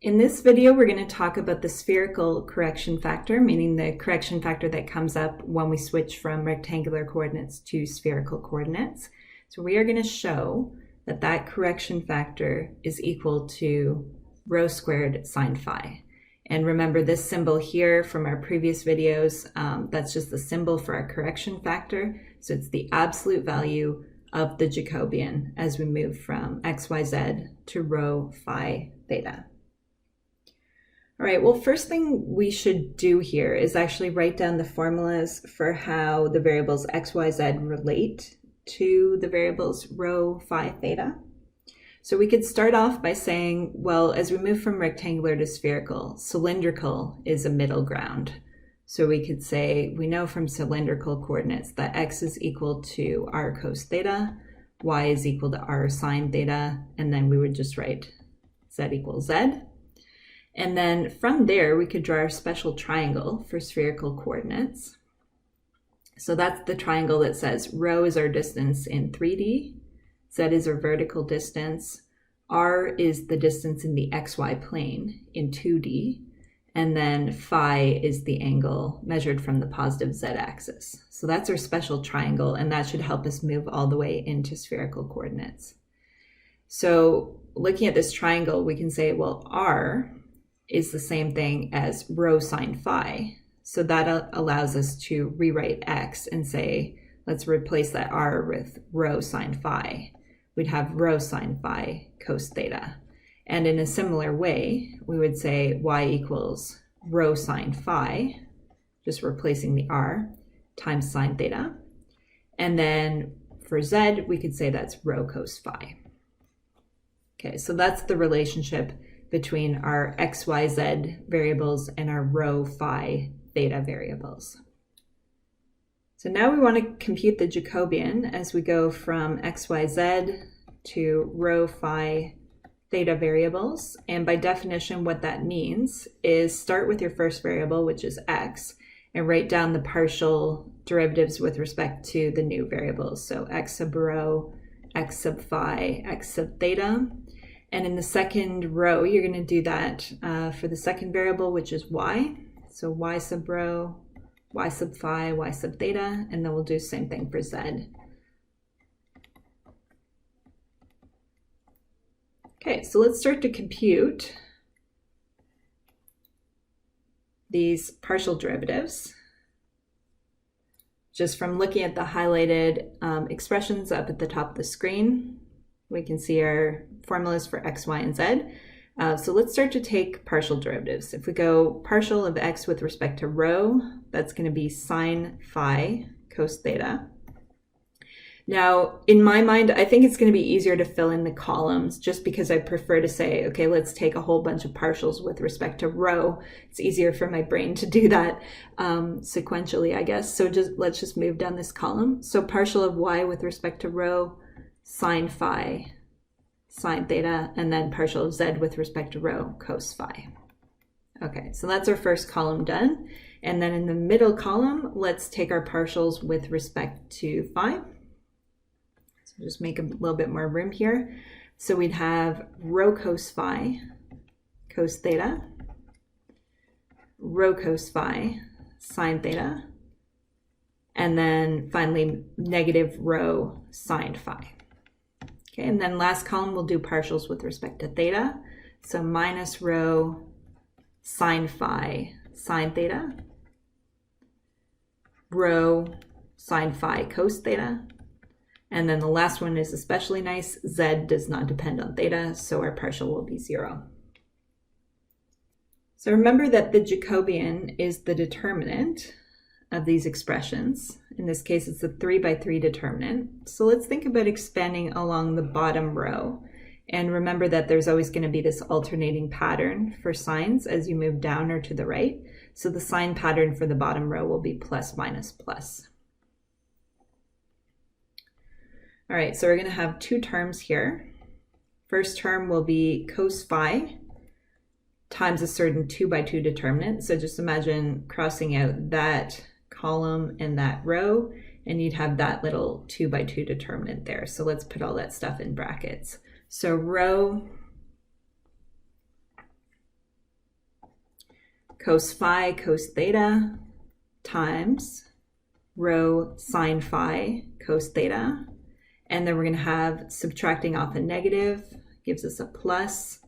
In this video, we're going to talk about the spherical correction factor, meaning the correction factor that comes up when we switch from rectangular coordinates to spherical coordinates. So we are going to show that that correction factor is equal to rho squared sine phi. And remember this symbol here from our previous videos, that's just the symbol for our correction factor. So it's the absolute value of the Jacobian as we move from xyz to rho phi theta. All right, well, first thing we should do here is actually write down the formulas for how the variables x, y, z relate to the variables rho, phi, theta. So we could start off by saying, well, as we move from rectangular to spherical, cylindrical is a middle ground. So we could say, we know from cylindrical coordinates that x is equal to r cos theta, y is equal to r sine theta, and then we would just write z equals z. And then from there, we could draw our special triangle for spherical coordinates. So that's the triangle that says rho is our distance in 3D, z is our vertical distance, r is the distance in the xy plane in 2D, and then phi is the angle measured from the positive z-axis. So that's our special triangle, and that should help us move all the way into spherical coordinates. So looking at this triangle, we can say, well, r is the same thing as rho sine phi. So that allows us to rewrite x and say, let's replace that r with rho sine phi. We'd have rho sine phi cos theta. And in a similar way, we would say y equals rho sine phi, just replacing the r, times sine theta. And then for z, we could say that's rho cos phi. Okay, so that's the relationship between our x, y, z variables and our rho, phi, theta variables. So now we want to compute the Jacobian as we go from x, y, z to rho, phi, theta variables. And by definition, what that means is start with your first variable, which is x, and write down the partial derivatives with respect to the new variables. So x sub rho, x sub phi, x sub theta. And in the second row, you're going to do that for the second variable, which is y. So y sub rho, y sub phi, y sub theta, and then we'll do the same thing for z. Okay, so let's start to compute these partial derivatives. Just from looking at the highlighted expressions up at the top of the screen, we can see our formulas for x, y, and z. So let's start to take partial derivatives. If we go partial of x with respect to rho, that's going to be sine phi cos theta. Now, in my mind, I think it's going to be easier to fill in the columns just because I prefer to say, okay, let's take a whole bunch of partials with respect to rho. It's easier for my brain to do that sequentially, I guess. So let's just move down this column. So partial of y with respect to rho, sine phi, sine theta, and then partial of z with respect to rho, cos phi. Okay, so that's our first column done. And then in the middle column, let's take our partials with respect to phi. So just make a little bit more room here. So we'd have rho cos phi, cos theta, rho cos phi, sine theta, and then finally negative rho sine phi. Okay, and then last column, we'll do partials with respect to theta. So minus rho sine phi sine theta, rho sine phi cos theta, and then the last one is especially nice. Z does not depend on theta, so our partial will be 0. So remember that the Jacobian is the determinant of these expressions. In this case, it's a 3×3 determinant. So let's think about expanding along the bottom row. And remember that there's always going to be this alternating pattern for signs as you move down or to the right. So the sign pattern for the bottom row will be plus, minus, plus. All right, so we're going to have two terms here. First term will be cos phi times a certain 2×2 determinant. So just imagine crossing out that column and that row, and you'd have that little 2×2 determinant there. So let's put all that stuff in brackets. So rho cos phi cos theta times rho sine phi cos theta. And then we're going to have subtracting off a negative gives us a plus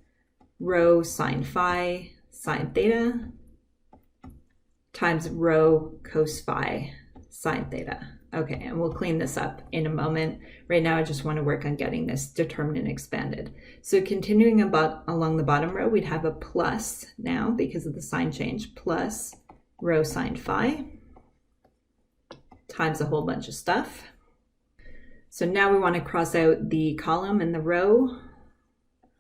rho sine phi sine theta times rho cos phi sine theta. Okay, and we'll clean this up in a moment. Right now, I just want to work on getting this determinant expanded. So continuing along the bottom row, we'd have a plus now because of the sign change, plus rho sine phi times a whole bunch of stuff. So now we want to cross out the column and the row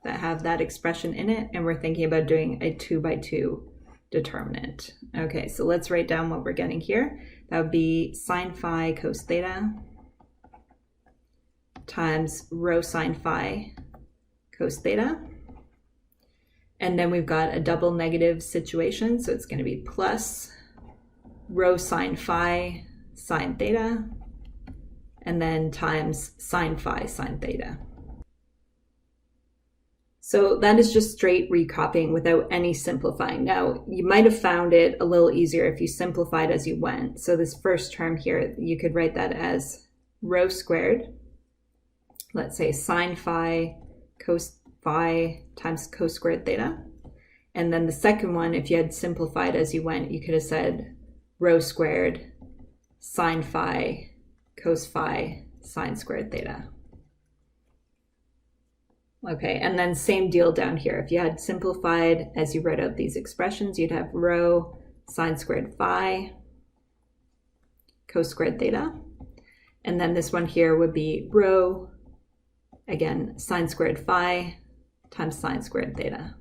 that have that expression in it, and we're thinking about doing a 2 by 2 determinant. Okay, so let's write down what we're getting here. That would be sine phi cos theta times rho sine phi cos theta. And then we've got a double negative situation, so it's going to be plus rho sine phi sine theta, and then times sine phi sine theta. So that is just straight recopying without any simplifying. Now, you might have found it a little easier if you simplified as you went. So this first term here, you could write that as rho squared, let's say sine phi cos phi times cos squared theta. And then the second one, if you had simplified as you went, you could have said rho squared sine phi cos phi sine squared theta. Okay, and then same deal down here. If you had simplified as you wrote out these expressions, you'd have rho sine squared phi cos squared theta. And then this one here would be rho, again, sine squared phi times sine squared theta.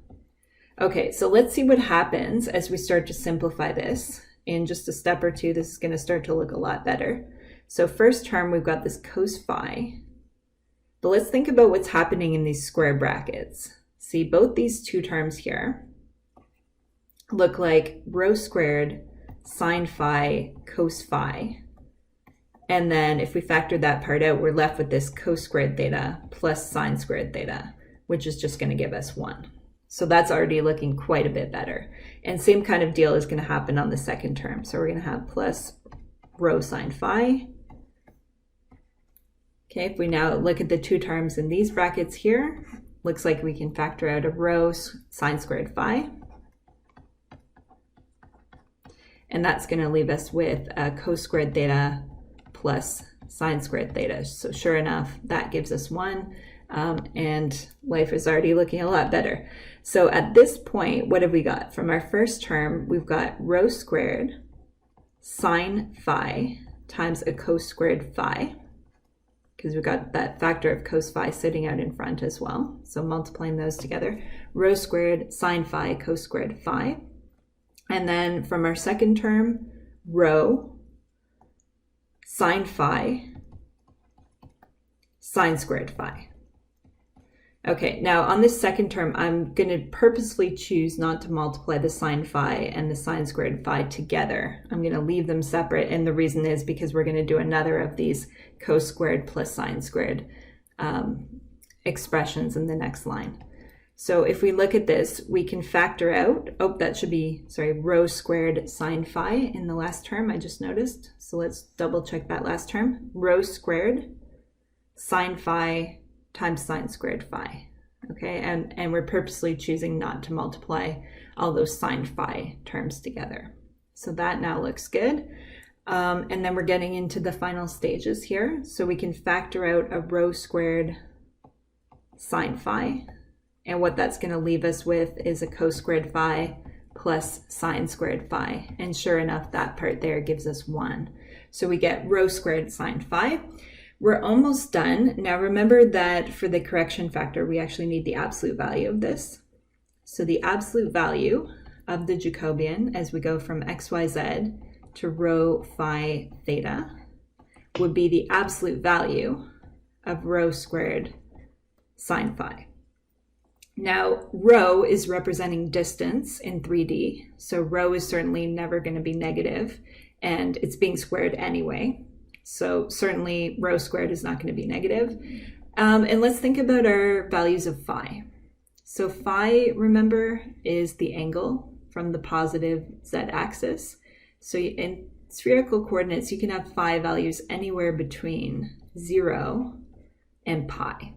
Okay, so let's see what happens as we start to simplify this. In just a step or two, this is going to start to look a lot better. So first term, we've got this cos phi. But let's think about what's happening in these square brackets. See, both these two terms here look like rho squared sine phi cos phi. And then if we factor that part out, we're left with this cos squared theta plus sine squared theta, which is just going to give us 1. So that's already looking quite a bit better. And same kind of deal is going to happen on the second term. So we're going to have plus rho sine phi. Okay, if we now look at the two terms in these brackets here, looks like we can factor out a rho sine squared phi. And that's going to leave us with a cos squared theta plus sine squared theta. So sure enough, that gives us 1, and life is already looking a lot better. So at this point, what have we got? From our first term, we've got rho squared sine phi times a cos squared phi, because we've got that factor of cos phi sitting out in front as well. So multiplying those together, rho squared sine phi cos squared phi. And then from our second term, rho sine phi sine squared phi. Okay, now on this second term, I'm going to purposely choose not to multiply the sine phi and the sine squared phi together. I'm going to leave them separate, and the reason is because we're going to do another of these cos squared plus sine squared expressions in the next line. So if we look at this, we can factor out, that should be, rho squared sine phi in the last term, I just noticed. So let's double check that last term. Rho squared sine phi times sine squared phi. Okay, and we're purposely choosing not to multiply all those sine phi terms together. So that now looks good. And then we're getting into the final stages here. So we can factor out a rho squared sine phi. And what that's going to leave us with is a cos squared phi plus sine squared phi. And sure enough, that part there gives us 1. So we get rho squared sine phi. We're almost done. Now remember that for the correction factor, we actually need the absolute value of this. So the absolute value of the Jacobian as we go from xyz to rho phi theta would be the absolute value of rho squared sine phi. Now, rho is representing distance in 3D, so rho is certainly never going to be negative, and it's being squared anyway. So certainly rho squared is not going to be negative. And let's think about our values of phi. So phi, remember, is the angle from the positive z-axis. So in spherical coordinates, you can have phi values anywhere between 0 and pi.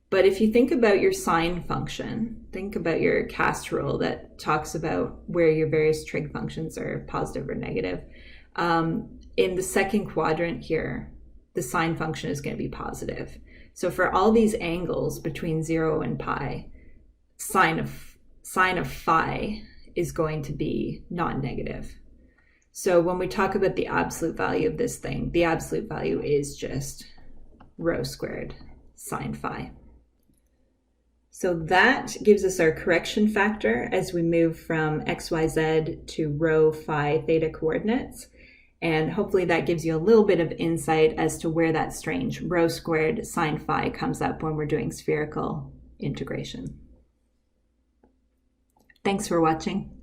But if you think about your sine function, think about your cast rule that talks about where your various trig functions are positive or negative. In the second quadrant here, the sine function is going to be positive. So for all these angles between 0 and pi, sine of phi is going to be non-negative. So when we talk about the absolute value of this thing, the absolute value is just rho squared sine phi. So that gives us our correction factor as we move from xyz to rho phi theta coordinates. And hopefully that gives you a little bit of insight as to where that strange rho squared sine phi comes up when we're doing spherical integration. Thanks for watching.